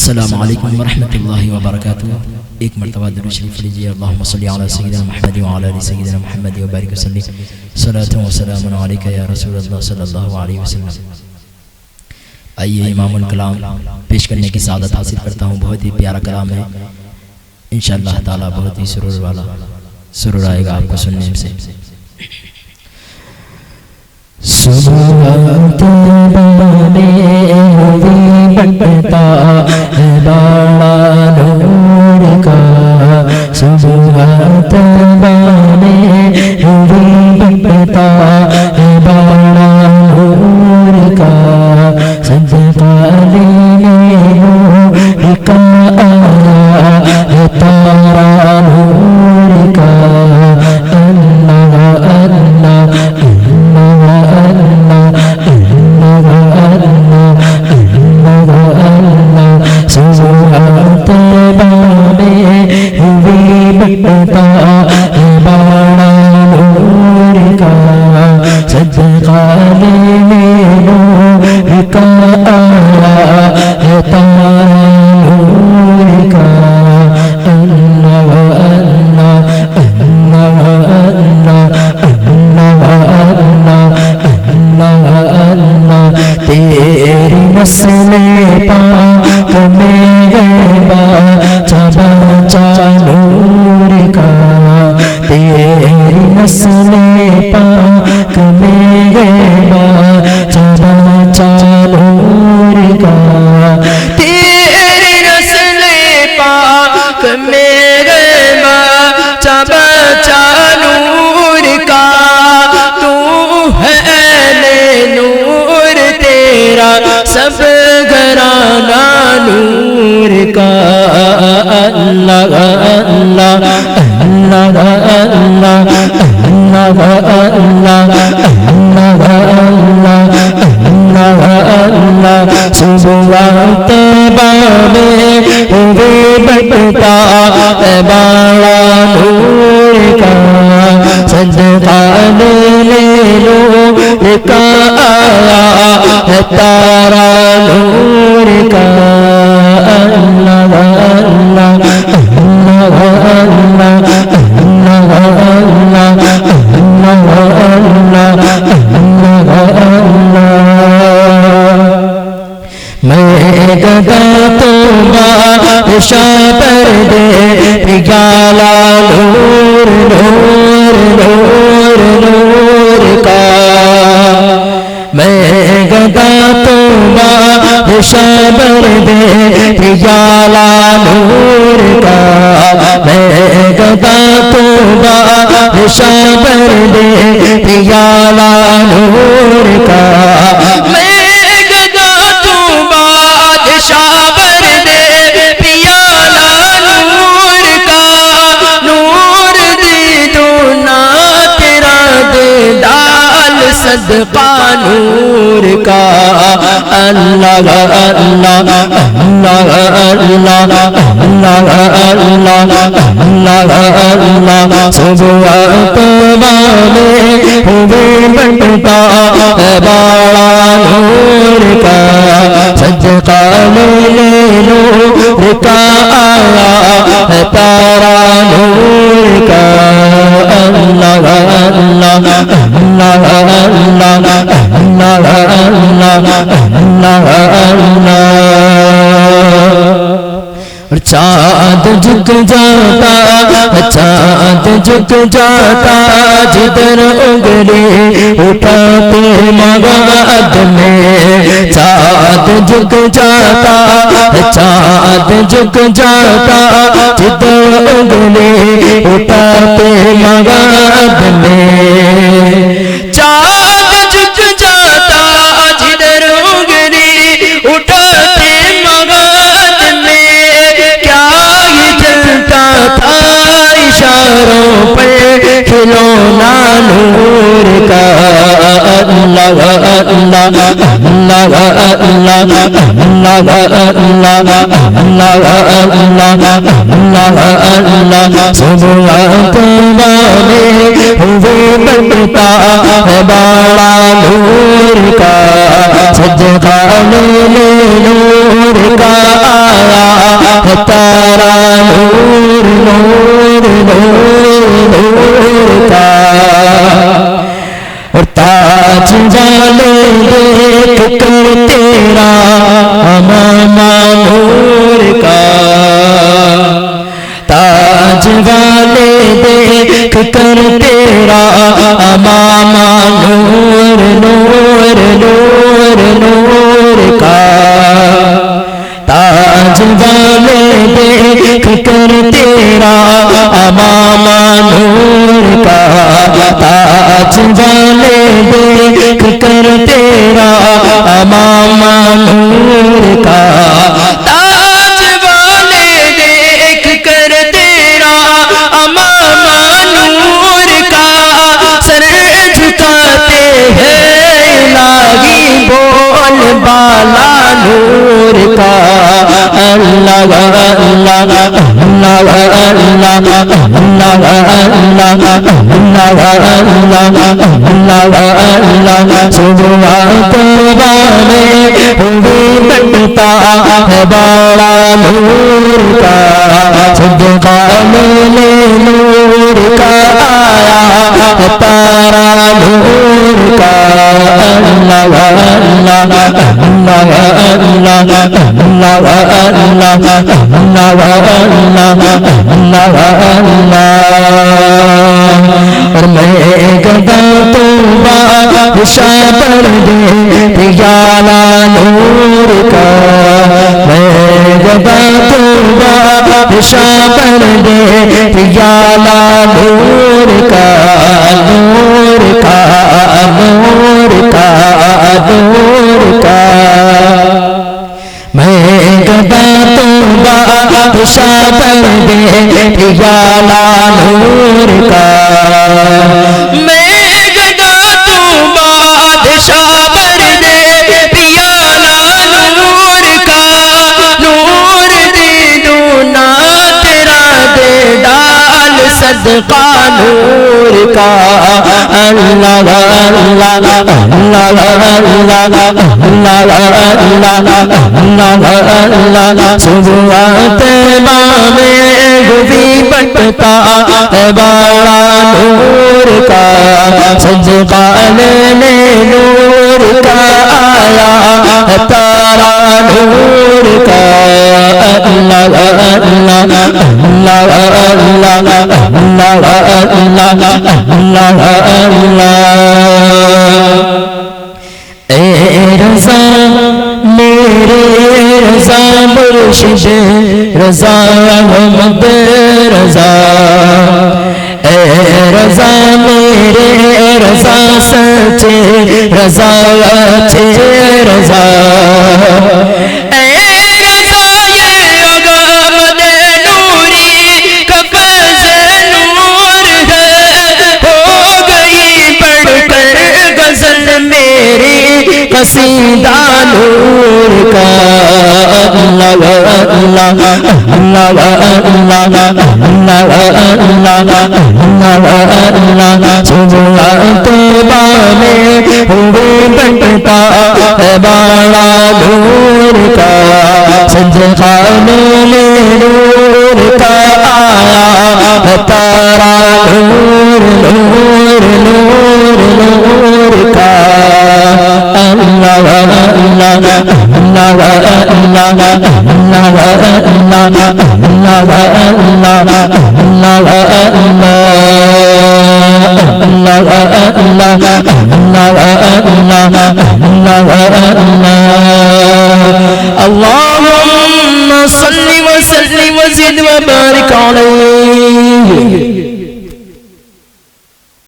अस्सलामु अलैकुम वरहमतुल्लाहि वबरकातुहू। एक मरतबा दुरूद शरीफ पढ़िए। अल्लाहुम्मा सल्लि अला सय्यिदिना मुहम्मद व अला आलि सय्यिदिना मुहम्मद व बारिक वसल्लिम सलातन व सलामुन अलैका या रसूलल्लाह सल्लल्लाहु अलैहि वसल्लम। आइए इमामुल कलाम पेश करने की सादत हासिल करता हूँ। बहुत ही प्यारा कलाम है, इंशाअल्लाह ताला बहुत ही सुरूर वाला सुरूर आएगा आपको सुनने से। सुबहात बाने हुई बटता है बाड़ा नूर का, सुबहात बाने हुई बटता है बाड़ा नूर का, सदका लेने नूर का आया है तारा नूर का। अल्लाह अल्लाह सुबहात बाने हुई बटता है बाड़ा नूर का, सदका लेने नूर का आया है तारा नूर का। अल्लाह अल्लाह अल्लाह अल्लाह अल्लाह अल्लाह तेरी नस्ले पाक में गैबा चबा नूर का, तेरी नस्ले पाक में गैबा चबा नूर का, तेरी नस्ले पाक में गैबा चबा नूर का। तू है नूर तेरा सब घराना नूर का। अल्लाह अल्लाह अल्लाह अल्लाह अल्लाह अल्लाह अल्लाह अल्लाह अल्लाह सुबहात बाने हुई बटता है बाड़ा नूर का, सदका लेने नूर का आया है तारा नूर का। अल्लाह अल्लाह अल्लाह अल्लाह अल्लाह अल्लाह अल्लाह। मैं गदा तो बादशाह पर दे पिघाला नूर नूर नूर नूर का, मैं गदा तो बादशाह पर दे पिघाला नूर का, मैं गदा तो बादशाह पर दे पिघाला नूर का, मैं गदा तो बादशाह पर दे पियाला नूर का। नूर दे दो ना तेरा दे डाल सदका नूर का। अल्लाह अल्लाह अल्लाह अल्लाह अल्लाह अल्लाह अल्लाह सुबहात बाने हुई बटता है बाड़ा नूर का, सदका लेने नूर का आया है तारा नूर का। अल्लाह अल्लाह अल्लाह अल्लाह अल्लाह अल्लाह अल्लाह। चाँद झुक जाता चाँद झुक जाता जिधर उंगली उठाते मगध में, चाँद झुक जाता चाँद झुक जाता जिधर उंगली उठाते मगध में, चाँद झुक जाता जिधर उंगली उठाते मगध में। क्या ये चलता था इशारों पे खिलौना नूर का। अल्लाह अल्लाह अल्लाह अल्लाह अल्लाह अल्लाह अल्लाह अल्लाह सुबहात बाने हुई बटता है बाड़ा नूर का, सदका लेने नूर का आया तारा नूर नूर नूर का और ताज वाले देख कर तेरा अमामा नूर का ताज वाले देख कर तेरा अमामा नूर नूर नूर नूर का ताज वाले देख कर तेरा अमामा नूर का ताज वाले देख कर तेरा अमामा नूर का ताज वाले देख कर तेरा अमामा नूर का सर झुकाते हैं लागी बोल बाला नूर का अल्लाह अल्लाह अल्लाह अल्लाह अल्लाह सुबह तौबा में हुई बनता है बड़ा नूर का सदका ले नूर का आया है तारा नूर का अल्लाह अल्लाह अल्लाह अल्लाह और मैं गदा तौबा पर दे याला नूर का मैं गदा तौबा पर दे याला नूर का नूर का नूर का नूर का मैं गदा तौबा पर दे याला नूर का मैं गदा तौबा पर दे याला नूर का नूर दे दो ना तेरा दे डाल सदका नूर का अल्लाह अल्लाह अल्लाह सुबह तौबा में गुबी बनता है बड़ा नूर का सदका ले नूर का आया है तारा नूर का अल्लाह अल्लाह अल्लाह अल्लाह ए रज़ा मेरे रज़ा मुर्शिद रज़ा मोहम्मद रज़ा ए रज़ा मेरे रज़ा सच्चे रज़ा अच्छे रज़ा कसीदा नूर का अल्लाह अल्लाह अल्लाह अल्लाह सुबह तौबा में हुए बनता है बड़ा नूर का सदका ले नूर का आया है तारा नूर नूर नूर नूर का अल्लाहुम्मा सल्लि व सल्लिम व ज़िद व बारिक अलैहि